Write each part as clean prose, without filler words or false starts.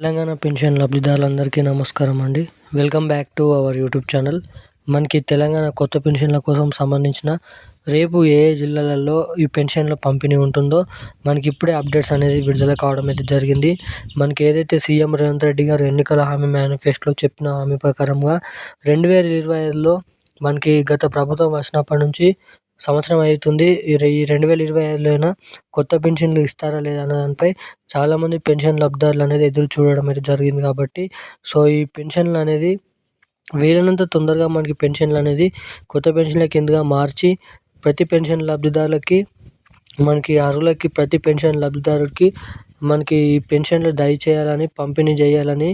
Telangana pension లబ్ధిదారులందరికీ నమస్కారం అండి. Welcome back to our YouTube channel. మనకి తెలంగాణ కొత్త పెన్షన్ల కోసం సంబంధించిన రేపు ఏ ఏ జిల్లాలలో ఈ పెన్షన్ల పంపిణీ ఉంటుందో మనకి ఇప్పుడే అప్డేట్స్ అనేది విడుదల కావడం అయితే జరిగింది. మనకి ఏదైతే సీఎం రేవంత్ రెడ్డి గారు ఎన్నికల హామీ మేనిఫెస్టోలో చెప్పిన హామీ ప్రకారంగా 2025లో మనకి గత ప్రభుత్వం వచ్చినప్పటి నుంచి సంవత్సరం అవుతుంది. ఈ 2025లోన కొత్త పెన్షన్లు ఇస్తారా లేదా అన్న దానిపై చాలామంది పెన్షన్ లబ్ధిదారులు అనేది ఎదురు చూడడం అయితే జరిగింది. కాబట్టి సో ఈ పెన్షన్లు అనేది వీలైనంత తొందరగా మనకి పెన్షన్లు అనేది కొత్త పెన్షన్ల కిందగా మార్చి ప్రతి పెన్షన్ లబ్ధిదారులకి మనకి అర్హులకి ప్రతి పెన్షన్ లబ్ధిదారుడికి మనకి ఈ పెన్షన్లు దయచేయాలని పంపిణీ చేయాలని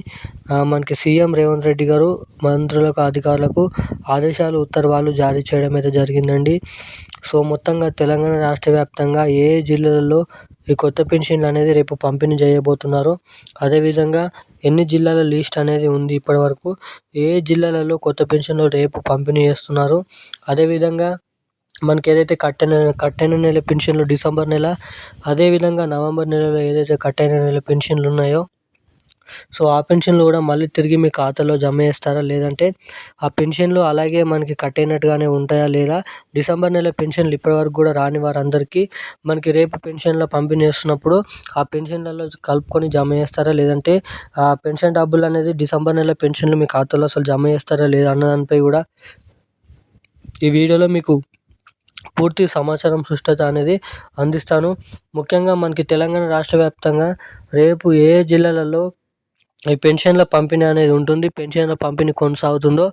మనకి సీఎం రేవంత్ రెడ్డి గారు మంత్రులకు అధికారులకు ఆదేశాలు ఉత్తర్వులు జారీ చేయడం అయితే జరిగిందండి. సో మొత్తంగా తెలంగాణ రాష్ట్ర వ్యాప్తంగా ఏ జిల్లాలలో ఈ కొత్త పెన్షన్లు అనేది రేపు పంపిణీ చేయబోతున్నారు, అదేవిధంగా ఎన్ని జిల్లాల లిస్ట్ అనేది ఉంది ఇప్పటివరకు, ఏ జిల్లాలలో కొత్త పెన్షన్లు రేపు పంపిణీ చేస్తున్నారు, అదేవిధంగా మనకి ఏదైతే కట్టైన నెల పెన్షన్లు డిసెంబర్ నెల, అదేవిధంగా నవంబర్ నెలలో ఏదైతే కట్టైన నెల పెన్షన్లు ఉన్నాయో సో ఆ పెన్షన్లు కూడా మళ్ళీ తిరిగి మీ ఖాతాలో జమ చేస్తారా, లేదంటే ఆ పెన్షన్లు అలాగే మనకి కట్టైనట్టుగానే ఉంటాయా, లేదా డిసెంబర్ నెల పెన్షన్లు ఇప్పటివరకు కూడా రాని వారందరికీ మనకి రేపు పెన్షన్ల పంపిణీ చేస్తున్నప్పుడు ఆ పెన్షన్లలో కలుపుకొని జమ చేస్తారా, లేదంటే ఆ పెన్షన్ డబ్బులు అనేది డిసెంబర్ నెల పెన్షన్లు మీ ఖాతాలో అసలు జమ చేస్తారా లేదా అన్న దానిపై కూడా ఈ వీడియోలో మీకు పూర్తి సమాచారం స్పష్టత అనేది అందిస్తాను. ముఖ్యంగా మనకి తెలంగాణ రాష్ట్ర వ్యాప్తంగా రేపు ఏ ఏ జిల్లాలలో ఈ పెన్షన్ల పంపిణీ అనేది ఉంటుంది, పెన్షన్ల పంపిణీ కొనసాగుతుందో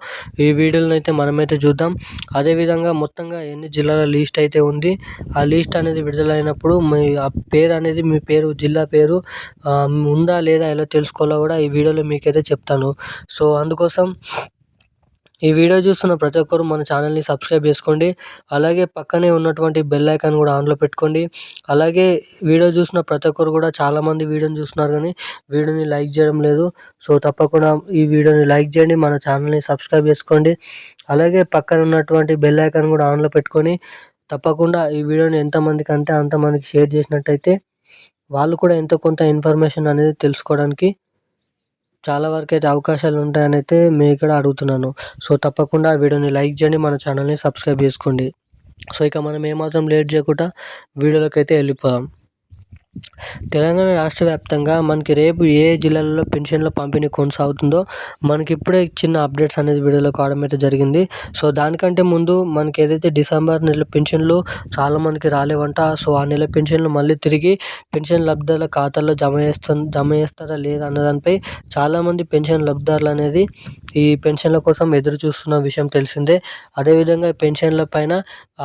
ఈ వీడియోలో అయితే మనమైతే చూద్దాం. అదేవిధంగా మొత్తంగా ఎన్ని జిల్లాల లిస్ట్ అయితే ఉంది, ఆ లిస్ట్ అనేది విడుదలైనప్పుడు మీ ఆ పేరు అనేది మీ పేరు జిల్లా పేరు ఉందా లేదా ఎలా తెలుసుకోవాలో కూడా ఈ వీడియోలో మీకైతే చెప్తాను. సో అందుకోసం ఈ వీడియో చూస్తున్న ప్రతి ఒక్కరు మన ఛానల్ని సబ్స్క్రైబ్ చేసుకోండి. అలాగే పక్కనే ఉన్నటువంటి బెల్ ఐకాన్ కూడా ఆన్లో పెట్టుకోండి. అలాగే వీడియో చూసిన ప్రతి ఒక్కరు కూడా చాలామంది వీడియోని చూస్తున్నారు కానీ వీడియోని లైక్ చేయడం లేదు. సో తప్పకుండా ఈ వీడియోని లైక్ చేయండి, మన ఛానల్ని సబ్స్క్రైబ్ చేసుకోండి. అలాగే పక్కన ఉన్నటువంటి బెల్ ఐకాన్ కూడా ఆన్లో పెట్టుకొని తప్పకుండా ఈ వీడియోని ఎంతమందికి అంటే అంతమందికి షేర్ చేసినట్టయితే వాళ్ళు కూడా ఎంతో కొంత ఇన్ఫర్మేషన్ అనేది తెలుసుకోవడానికి చాలా వరకు అయితే అవకాశాలు ఉంటాయని అయితే మీ ఇక్కడ అడుగుతున్నాను. సో తప్పకుండా వీడియోని లైక్ చేయండి, మన ఛానల్ని సబ్స్క్రైబ్ చేసుకోండి. సో ఇక మనం ఏమాత్రం లేట్ చేయకుండా వీడియోలోకి అయితే వెళ్ళిపోదాం. తెలంగాణ రాష్ట్ర వ్యాప్తంగా మనకి రేపు ఏ జిల్లాలలో పెన్షన్ల పంపిణీ కొనసాగుతుందో మనకి ఇప్పుడే చిన్న అప్డేట్స్ అనేది వీడియోలో కావడం అయితే జరిగింది. సో దానికంటే ముందు మనకి ఏదైతే డిసెంబర్ నెల పెన్షన్లు చాలామందికి రాలేవంట. సో ఆ నెల పెన్షన్లు మళ్ళీ తిరిగి పెన్షన్ లబ్ధిదారుల ఖాతాల్లో జమ చేస్తారా లేదా అన్న దానిపై చాలామంది పెన్షన్ లబ్ధిదారులు అనేది ఈ పెన్షన్ల కోసం ఎదురు చూస్తున్న విషయం తెలిసిందే. అదేవిధంగా పెన్షన్ల పైన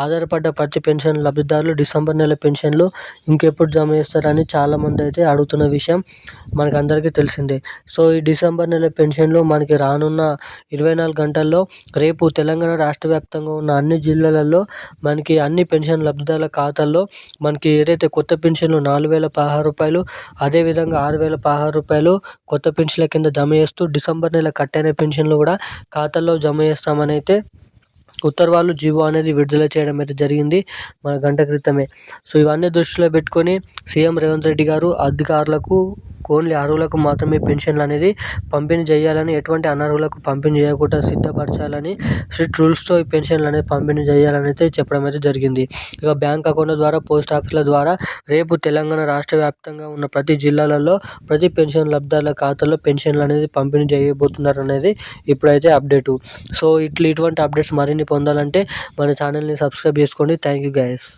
ఆధారపడ్డ ప్రతి పెన్షన్ లబ్ధిదారులు డిసెంబర్ నెల పెన్షన్లు ఇంకెప్పుడు జమ చేస్తారని చాలామంది అయితే అడుగుతున్న విషయం మనకు అందరికీ తెలిసిందే. సో ఈ డిసెంబర్ నెల పెన్షన్లు మనకి రానున్న 24 గంటల్లో రేపు తెలంగాణ రాష్ట్ర వ్యాప్తంగా ఉన్న అన్ని జిల్లాలలో మనకి అన్ని పెన్షన్ లబ్ధిదారుల ఖాతాల్లో మనకి ఏదైతే కొత్త పెన్షన్లు 4,016 రూపాయలు, అదేవిధంగా 6,016 రూపాయలు కొత్త పెన్షన్ల కింద జమ చేస్తూ డిసెంబర్ నెల కట్టైన పెన్షన్లు కూడా ఖాతాల్లో జమ చేస్తామని అయితే ఉత్తర్వులు జీవో అనేది విడుదల చేయడం అయితే జరిగింది మన గంట క్రితమే. సో ఇవన్నీ దృష్టిలో పెట్టుకొని సీఎం రేవంత్ రెడ్డి గారు అధికారులకు ఓన్లీ అర్హులకు మాత్రమే పెన్షన్లు అనేది పంపిణీ చేయాలని, ఎటువంటి అనర్హులకు పంపిణీ చేయకుండా సిద్ధపరచాలని, స్ట్రిక్ట్ రూల్స్తో ఈ పెన్షన్లు అనేది పంపిణీ చేయాలని అయితే చెప్పడం అయితే జరిగింది. ఇక బ్యాంక్ అకౌంట్ల ద్వారా, పోస్ట్ ఆఫీసుల ద్వారా రేపు తెలంగాణ రాష్ట్ర వ్యాప్తంగా ఉన్న ప్రతి జిల్లాలలో ప్రతి పెన్షన్ లబ్ధిదారుల ఖాతాలో పెన్షన్లు అనేది పంపిణీ చేయబోతున్నారు అనేది ఇప్పుడైతే అప్డేటు. సో ఇటువంటి అప్డేట్స్ మరిన్ని పొందాలంటే మన ఛానల్ని సబ్స్క్రైబ్ చేసుకోండి. Thank you guys.